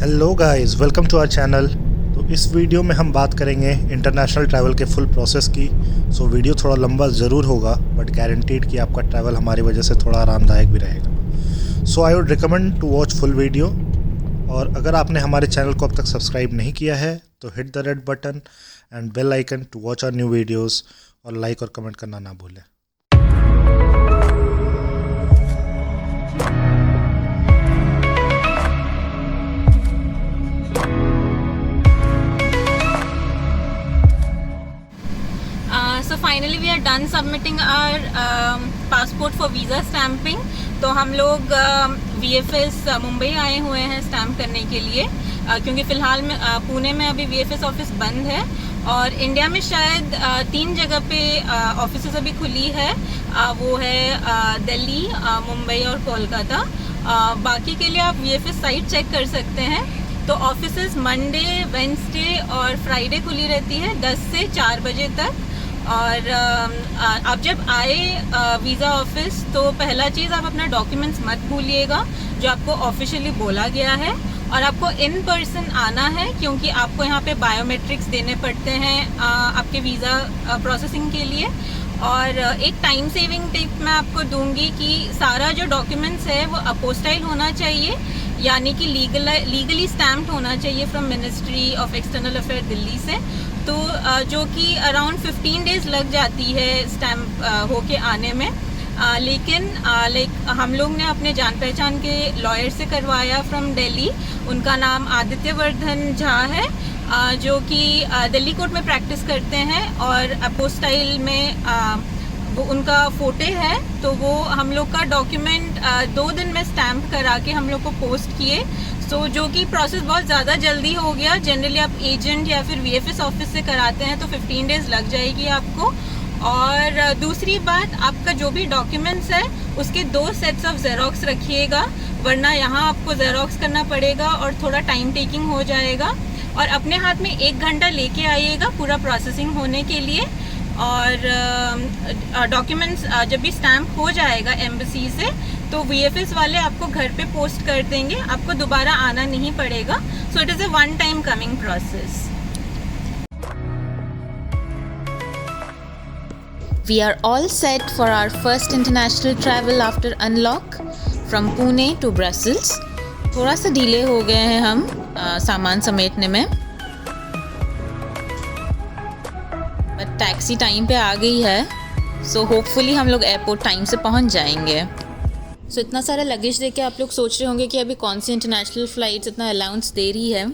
Hello guys, welcome to our channel. तो इस video में हम बात करेंगे इंटरनेशनल ट्रैवल के फुल प्रोसेस की। सो वीडियो थोड़ा लंबा ज़रूर होगा, बट गारंटीड कि आपका ट्रैवल हमारी वजह से थोड़ा आरामदायक भी रहेगा। So I would recommend to watch full video. और अगर आपने हमारे चैनल को अब तक सब्सक्राइब नहीं किया है तो hit the red button and bell icon to watch our new videos, और लाइक और कमेंट करना ना भूलें। So finally we are done submitting our passport for visa stamping. तो हम लोग VFS मुंबई आए हुए हैं स्टैम्प करने के लिए, क्योंकि फ़िलहाल में पुणे में अभी VFS ऑफिस बंद है और इंडिया में शायद 3 जगह पे ऑफिस अभी खुली है। वो है दिल्ली, मुंबई और कोलकाता। बाकी के लिए आप VFS साइट चेक कर सकते हैं। तो ऑफिसेज मंडे, वेंसडे और फ्राइडे खुली रहती है 10 से 4 बजे तक। और आप जब आए वीज़ा ऑफिस तो पहला चीज़, आप अपना डॉक्यूमेंट्स मत भूलिएगा जो आपको ऑफिशियली बोला गया है, और आपको इन पर्सन आना है क्योंकि आपको यहाँ पे बायोमेट्रिक्स देने पड़ते हैं आपके वीज़ा प्रोसेसिंग के लिए। और एक टाइम सेविंग टिप मैं आपको दूंगी कि सारा जो डॉक्यूमेंट्स है वो अपोस्टाइल होना चाहिए, यानी कि लीगली स्टैम्प्ड होना चाहिए from ministry of external affair Delhi से। तो जो कि अराउंड 15 डेज़ लग जाती है स्टैम्प होके आने में। लेकिन हम लोग ने अपने जान पहचान के लॉयर से करवाया फ्रॉम दिल्ली। उनका नाम आदित्य वर्धन झा है, जो कि दिल्ली कोर्ट में प्रैक्टिस करते हैं, और अपोस्टाइल में वो उनका फोटे है। तो वो हम लोग का डॉक्यूमेंट 2 दिन में स्टैम्प करा के हम लोग को पोस्ट किए। सो जो कि प्रोसेस बहुत ज़्यादा जल्दी हो गया। जनरली आप एजेंट या फिर VFS ऑफिस से कराते हैं तो 15 डेज़ लग जाएगी आपको। और दूसरी बात, आपका जो भी डॉक्यूमेंट्स है उसके 2 सेट्स ऑफ जेरोक्स रखिएगा, वरना यहाँ आपको जेरोक्स करना पड़ेगा और थोड़ा टाइम टेकिंग हो जाएगा। और अपने हाथ में 1 घंटा लेके आइएगा पूरा प्रोसेसिंग होने के लिए। और डॉक्यूमेंट्स जब भी स्टैम्प हो जाएगा एम्बेसी से तो VFS वाले आपको घर पे पोस्ट कर देंगे, आपको दोबारा आना नहीं पड़ेगा। So it is a one time coming process. We are all set for our first international travel after unlock from Pune to Brussels. थोड़ा सा डिले हो गए हैं हम सामान समेटने में, बट टैक्सी टाइम पे आ गई है। सो होपफुली हम लोग एयरपोर्ट टाइम से पहुंच जाएंगे। सो इतना सारा लगेज देके आप लोग सोच रहे होंगे कि अभी कौन सी इंटरनेशनल फ़्लाइट्स इतना अलाउंस दे रही है।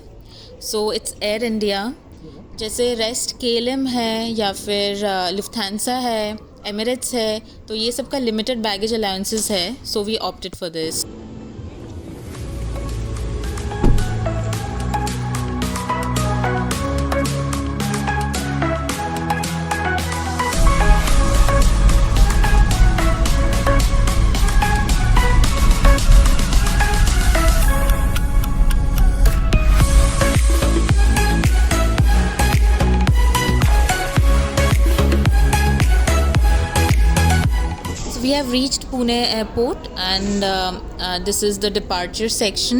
So it's air India. जैसे रेस्ट KLM है या फिर लुफ्थांसा है, एमिरेट्स है, तो ये सब का लिमिटेड बैगेज अलाउंसेस है। So we opted for this. We have reached Pune airport and this is the departure section.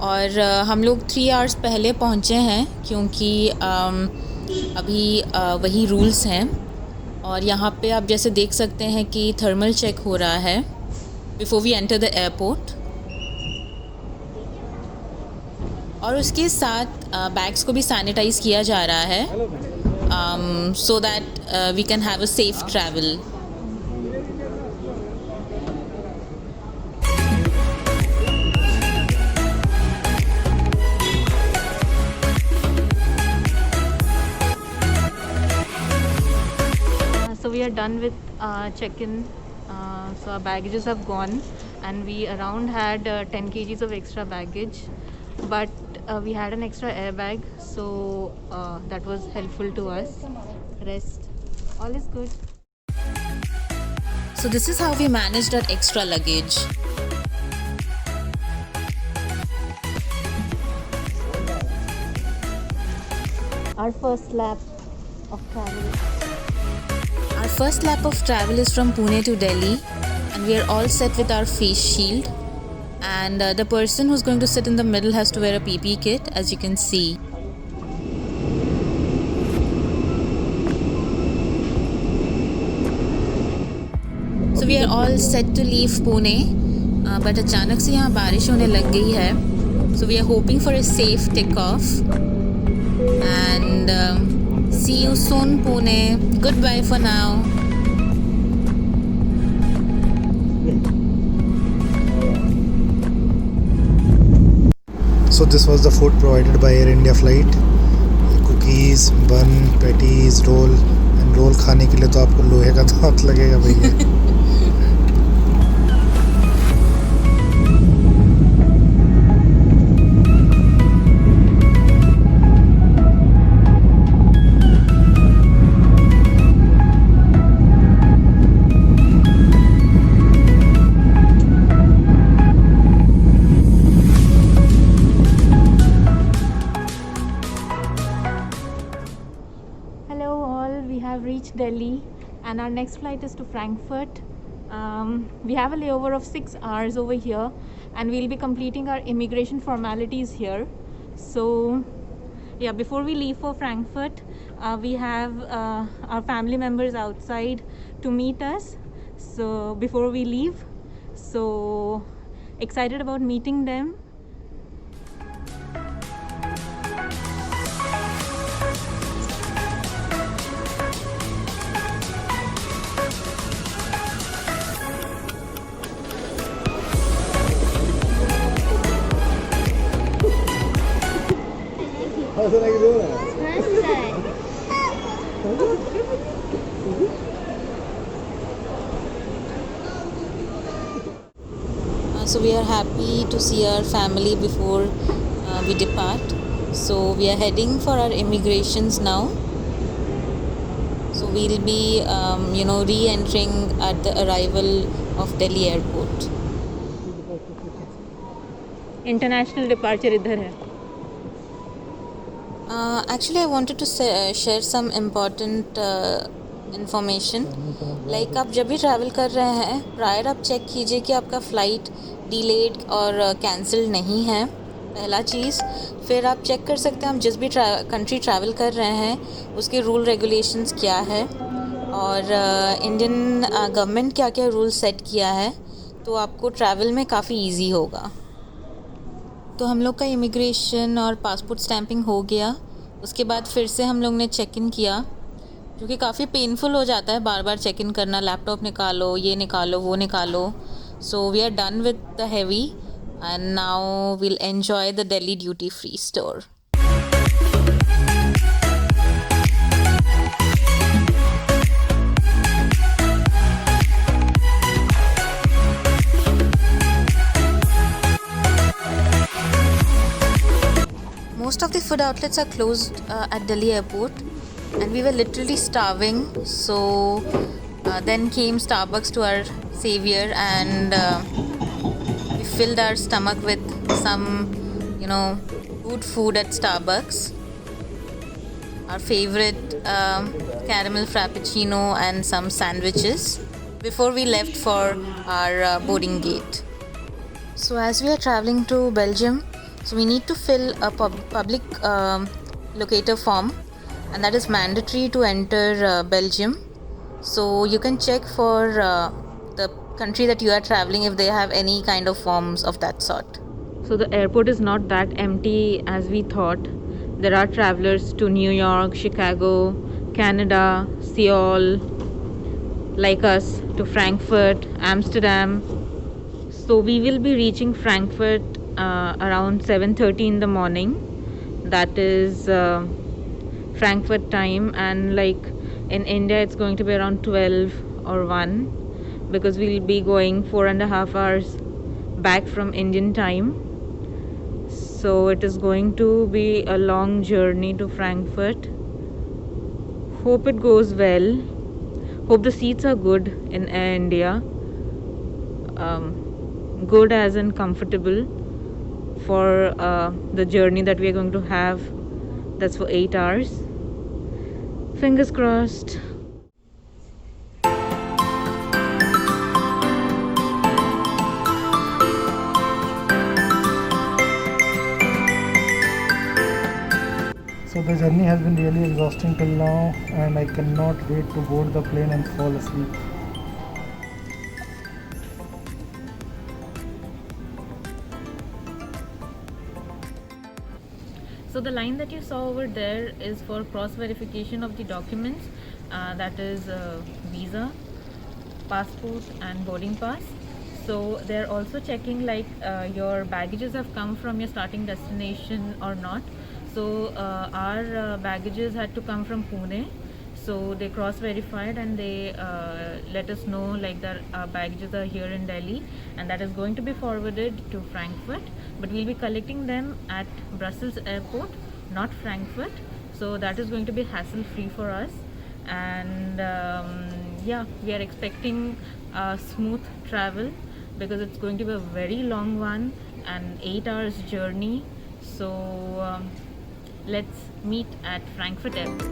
और हम लोग 3 hours पहले पहुँचे हैं क्योंकि अभी वही रूल्स हैं। और यहाँ पे आप जैसे देख सकते हैं कि थर्मल चेक हो रहा है before we enter the airport. और उसके साथ बैग्स को भी सैनिटाइज़ किया जा रहा है so that we can have a safe travel. So we are done with check-in. So our baggages have gone, and we around had 10 kgs of extra baggage, but we had an extra airbag, so that was helpful to us. Rest, all is good. So this is how we managed our extra luggage. Our first lap of travel. Our first lap of travel is from Pune to Delhi, and we are all set with our face shield. and the person who's going to sit in the middle has to wear a PPE kit, as you can see. So we are all set to leave Pune, but अचानक से यहाँ बारिश होने लग गई है. So we are hoping for a safe takeoff, and see you soon, Pune. Goodbye for now. So this was the food provided by Air India flight. Cookies, bun, patties, roll. And roll खाने के लिए तो आपको लोहे का दांत लगेगा भैया. Reached Delhi, and our next flight is to Frankfurt. We have a layover of 6 hours over here, and we'll be completing our immigration formalities here. So yeah, before we leave for Frankfurt, we have our family members outside to meet us, so before we leave. So excited about meeting them. So we are happy to see our family before we depart. So we are heading for our immigrations now. So we'll be re-entering at the arrival of Delhi airport. International departure इधर है. Actually, I wanted to share some important information. Like आप जब भी travel कर रहे हैं, prior आप check कीजिए कि आपका फ़्लाइट डिलेड और कैंसिल नहीं है, पहला चीज़. फिर आप चेक कर सकते हैं आप जिस भी कंट्री ट्रैवल कर रहे हैं उसके रूल रेगुलेशंस क्या है, और इंडियन गवर्नमेंट क्या क्या रूल सेट किया है, तो आपको ट्रैवल में काफ़ी इजी होगा. तो हम लोग का इमिग्रेशन और पासपोर्ट स्टैंपिंग हो गया. उसके बाद फिर से हम लोग ने चेक इन किया, जो कि काफ़ी पेनफुल हो जाता है बार बार चेक इन करना, लैपटॉप निकालो, ये निकालो, वो निकालो. So we are done with the heavy, and now we'll enjoy the Delhi duty free store. Most of the food outlets are closed at Delhi airport, and we were literally starving. So then came Starbucks to our savior, and we filled our stomach with some, good food at Starbucks. Our favorite caramel frappuccino and some sandwiches before we left for our boarding gate. So as we are traveling to Belgium, so we need to fill a public locator form, and that is mandatory to enter Belgium. So you can check for the country that you are traveling if they have any kind of forms of that sort. So the airport is not that empty as we thought. There are travelers to New York, Chicago, Canada, Seoul, like us, to Frankfurt, Amsterdam. So we will be reaching Frankfurt around 7:30 in the morning. That is Frankfurt time, and like in India it's going to be around 12 or 1, because we'll be going 4.5 hours back from Indian time. So it is going to be a long journey to Frankfurt. Hope it goes well. Hope the seats are good in Air India. Good as in comfortable for the journey that we are going to have. That's for 8 hours. Fingers crossed. The journey has been really exhausting till now, and I cannot wait to board the plane and fall asleep. So the line that you saw over there is for cross verification of the documents, that is visa, passport and boarding pass. So they're also checking like your baggages have come from your starting destination or not. So our baggages had to come from Pune. So they cross verified and they let us know like that our baggages are here in Delhi, and that is going to be forwarded to Frankfurt, but we'll be collecting them at Brussels airport, not Frankfurt. So that is going to be hassle free for us. And yeah, we are expecting a smooth travel because it's going to be a very long one and 8 hours journey. So let's meet at Frankfurt airport.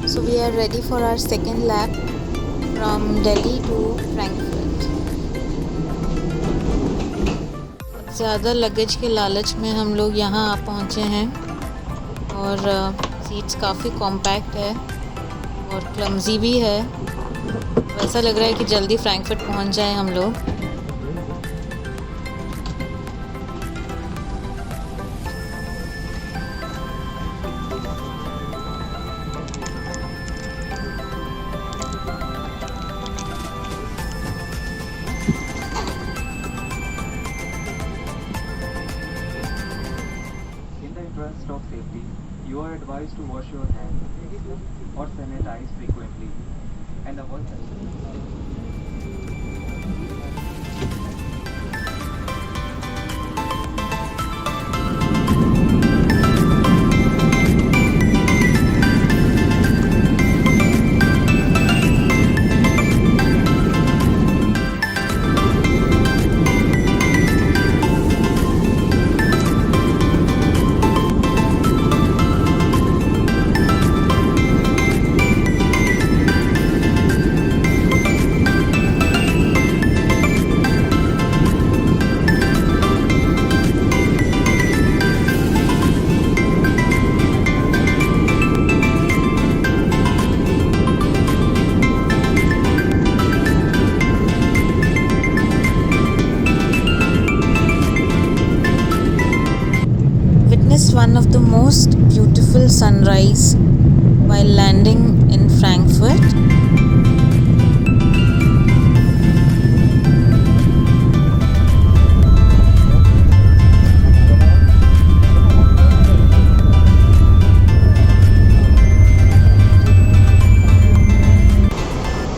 So we are ready for our second lap from Delhi to Frankfurt. ज़्यादा luggage के लालच में हम लोग यहाँ आ पहुँचे हैं, और सीट्स काफ़ी कॉम्पैक्ट है और क्लमजी भी है। ऐसा लग रहा है कि जल्दी फ्रैंकफर्ट पहुँच जाए हम लोग। Of safety, you are advised to wash your hands or sanitize frequently and avoid one of the most beautiful sunrise while landing in Frankfurt.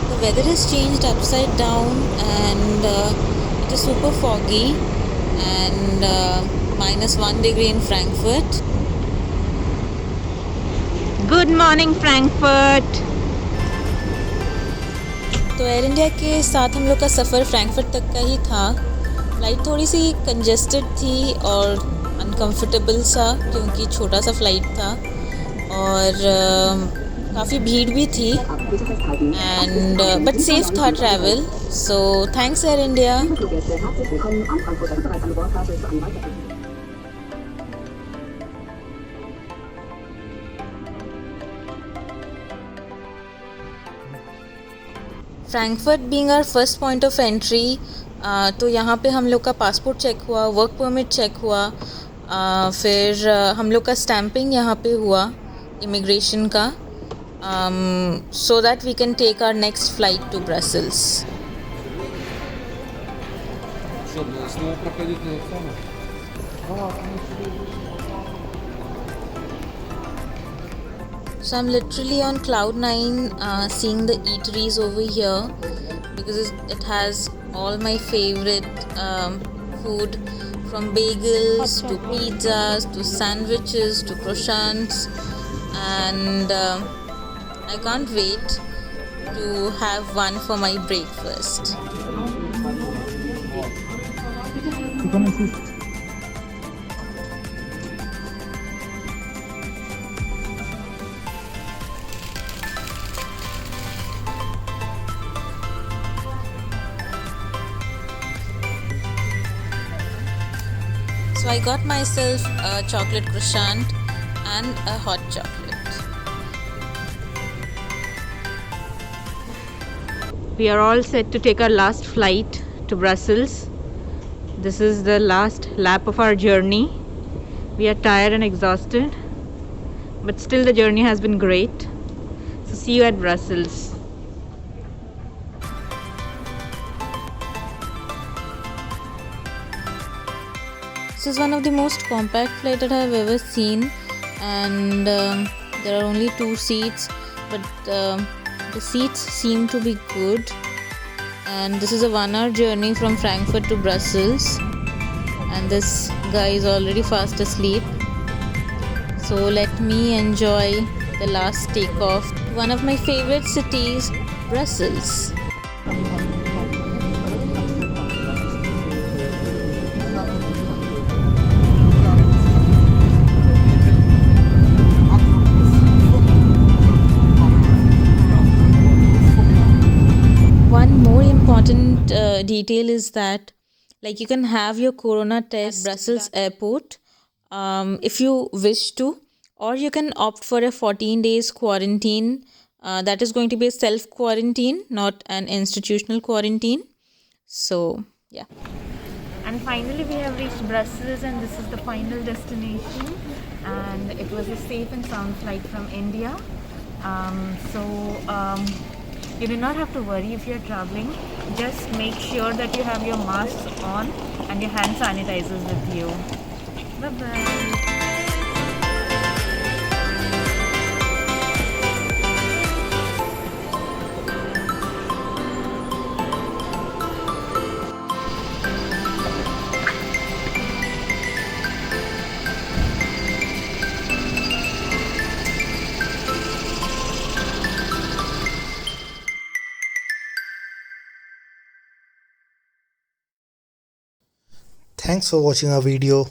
The weather has changed upside down, and it is super foggy, and -1 degree in Frankfurt. Good morning, Frankfurt. तो air India के साथ हम लोग का सफ़र Frankfurt तक का ही था। Flight थोड़ी सी कंजेस्टेड थी और अनकंफर्टेबल सा, क्योंकि छोटा सा फ़्लाइट था और काफ़ी भीड़ भी थी, एंड बट सेफ था travel. So thanks Air India. Frankfurt being our first point of entry, तो यहाँ पे हम लोग का पासपोर्ट चेक हुआ, वर्क परमिट चेक हुआ, फिर हम लोग का स्टैंपिंग यहाँ पे हुआ इमिग्रेशन का, so that we can take our next flight to Brussels. So I'm literally on cloud 9, seeing the eateries over here, because it has all my favorite food, from bagels to pizzas to sandwiches to croissants, and I can't wait to have one for my breakfast. So I got myself a chocolate croissant and a hot chocolate. We are all set to take our last flight to Brussels. This is the last lap of our journey. We are tired and exhausted, but still the journey has been great. So see you at Brussels. This is one of the most compact flights that I've ever seen, and there are only 2 seats, but the seats seem to be good. And this is a 1-hour journey from Frankfurt to Brussels, and this guy is already fast asleep. So let me enjoy the last takeoff. One of my favorite cities, Brussels. One more important detail is that, like, you can have your corona test at Brussels airport if you wish to, or you can opt for a 14 days quarantine. That is going to be a self quarantine, not an institutional quarantine. So yeah. And finally we have reached Brussels, and this is the final destination, and it was a safe and sound flight from India. You do not have to worry if you're traveling. Just make sure that you have your masks on and your hand sanitizers with you. Bye bye. Thanks for watching our video.